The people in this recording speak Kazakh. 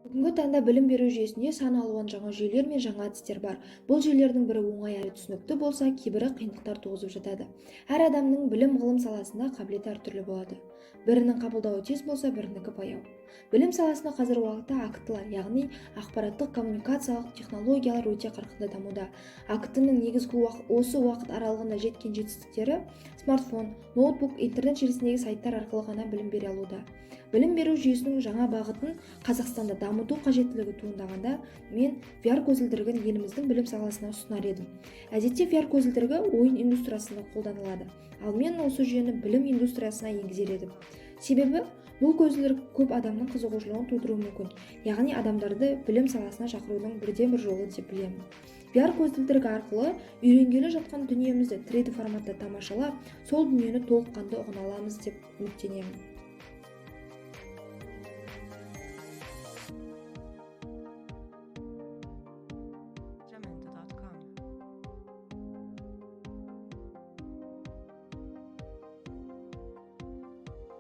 Бүгінгі таңда білім беру жүйесінде сан алуан жаңа жүйелер мен жаңа әдістер бар. Бұл жүйелердің бірі оңай әрі түсінікті болса, кейбірі қиындықтар туғызып жатады. Әр адамның білім-ғылым саласында қабілеті әртүрлі болады. Бірінің қабылдауы тез болса, бірінікі баяу. Білім саласында қазіргі уақытта актылар, яғни ақпараттық коммуникациялық технологиялар өте қарқынды дамуда. Актының негізгі осы уақыт аралығында жеткен жетістіктері смартфон, ноутбук, интернет желісіндегі сайттар арқылы ғана білім бере алуда. Білім беру жүйесінің жаңа бағытын Қазақстанда дамыту қажеттілігі туындағанда, мен VR көзілдірігін еліміздің білім саласына ұсынар едім. Әдетте VR көзілдірігі ойын индустриясында қолданылады, ал мен осы жүйені білім индустриясына енгізер едім. Себебі бұл көзілдірік көп адамның қызығушылығын тудыруы мүмкін, яғни адамдарды білім саласына шақырудың бірден-бір жолы деп білемін. VR көзілдірігі арқылы үйренгелі жатқан дүниемізді 3D форматта тамашалап, сол дүниені толыққанды ұғына аламыз деп үміттенемін.